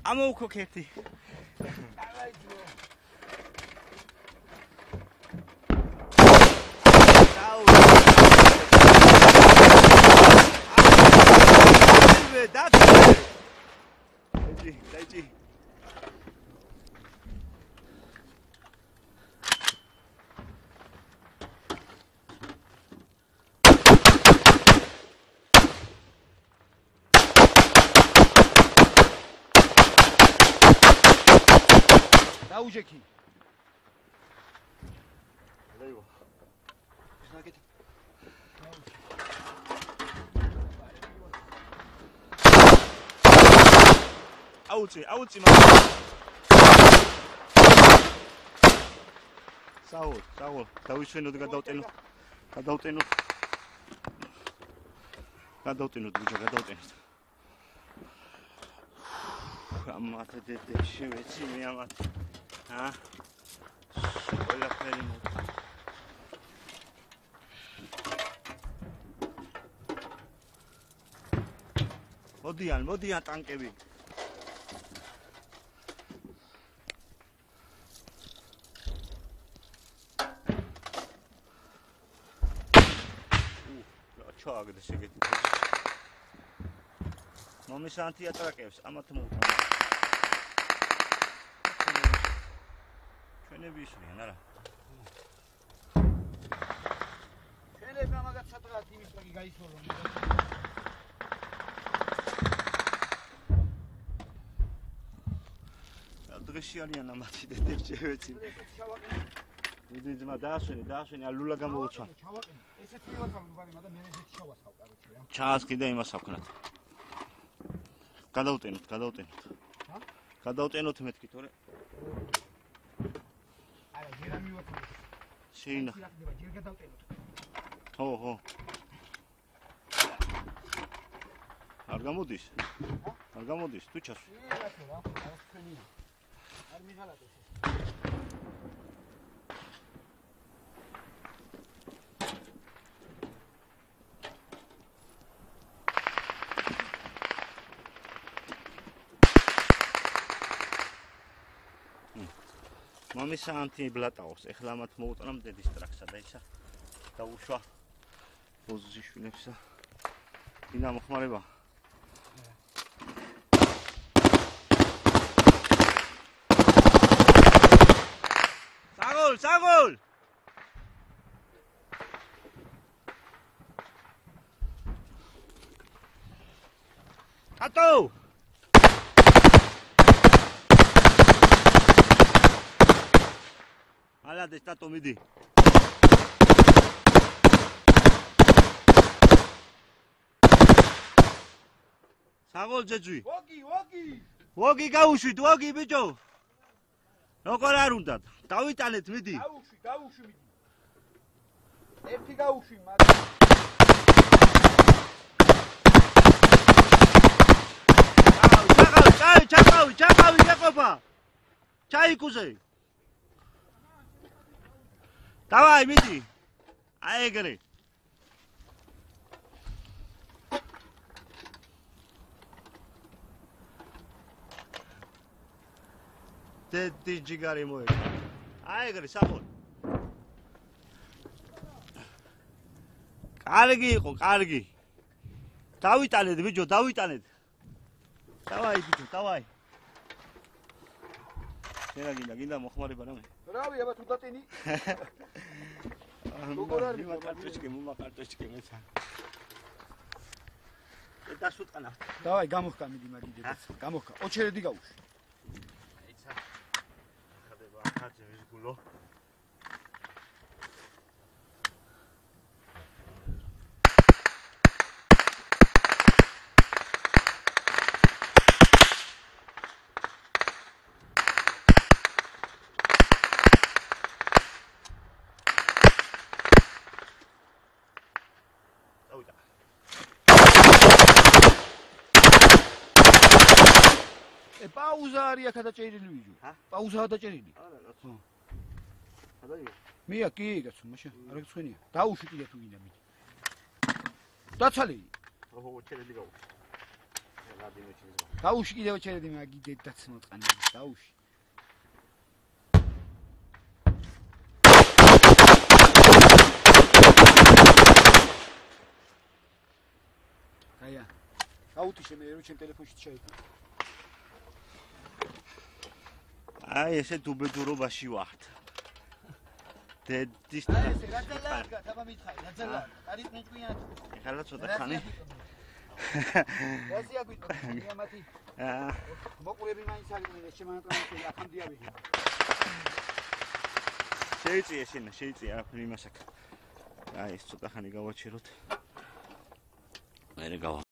ამოუქო ქეთი. Dai. Daujeki. Levo. Snagit. Auci, ma. Saul, დავიშვენოთ გადავტენოთ. გადავტენოთ. ამათ დედეში ვეცი მე ამათ. ყველაფერი მოდი. მოდიან ტანკები. ჩააგდეს ეგეთი. მომისანთი ატრაკებს ამათ მოუთან. ჩვენები ისვრიან არა. ჩვენები ამაგაც სადღაც იმის ვაგი გაისვორონ. დღეში არიან ამათი დედებში ვეცი. ძმა დაასვენე ალულა გამოუცვა. ესეც მივაცავ ბარიმა და მე ესეც შევასხავ კაროჩე. ჩაასკი და იმას ავქნათ. გადავტენოთ. გადავტენოთ მეთქი თორე. არა, ჯერ ამივაცავ. შეინა. ჯერ გადავტენოთ. ხო. არ გამოდის? თუ ჩასვი. არა, ჩვენია. არ მიღალატ ეს. მომისანთი ბლატაოს, ეხლა მათ მოუტანამ დედის ტრაქსა და ისა დაუშვა ბოზიშვილებსა. დინა მოხმარება. საგოლ! ატო! ალადეს ტატო მიდი. საგოლ ჯეჯვი. ვოგი გაუშვით, ბიჭო. როგორ არ უნდა? დავიტანეთ მიდი. გაუშვი მიდი. ერთი გაუშვი მაგრამ. ჩაყავი დაყოფა. ჩაიკუზე. დავაი მიდი. აი ეგრე. დედი ჯიგარი მოეცა. აი ეგრე საფონ. კარგი. დავიტანეთ ბიჭო, დავიტანეთ. დავაი ბიჭო, დავაი. შენ გინდა მოხმარება რამე? რავი, აბა თუ დატენი. როგორ არის მაკარტოჩკე მეცა. დასუტყნა. დავაი, გამოხკა მიდი მაგ იდეას. გამოხკა. ოჩერედი გაუშვი. ეცა. ხდება ხაძე ის გულო. პაუზა არის აქ დაჭერილი ვიჯო. პაუზაა დაჭერილი. არა, კაცო. გადაიღე. მია კი, კაცო, მაშინ არ გეცხენია. დაუშვი კიდე თუ გინდა მიდი. დაცალი. ო ჩერედი გაუ. რადინო ჩიზო. დაუში კიდევ ჩერედი მაგიდეთ და ცმოწყანი დაუში. აია. აუტიშე მე რო ჩემ ტელეფონში ჩაიქნა. აი ესე დუბედურობაში ვართ. დედის აი ესე რაძალაა თაბა მითხარი რაძალაა. არის მეჭვიან. ეხლა ცოტა ხანი. ესე აგვიტყო მათი. მოყურები მაინც არიან ეს შემანაკლისი აქამდე ავიღე. შეიძლება შენა შეიძლება იმასაკ. აი ეს ცოტა ხანი გავაჩეროთ. მე გავა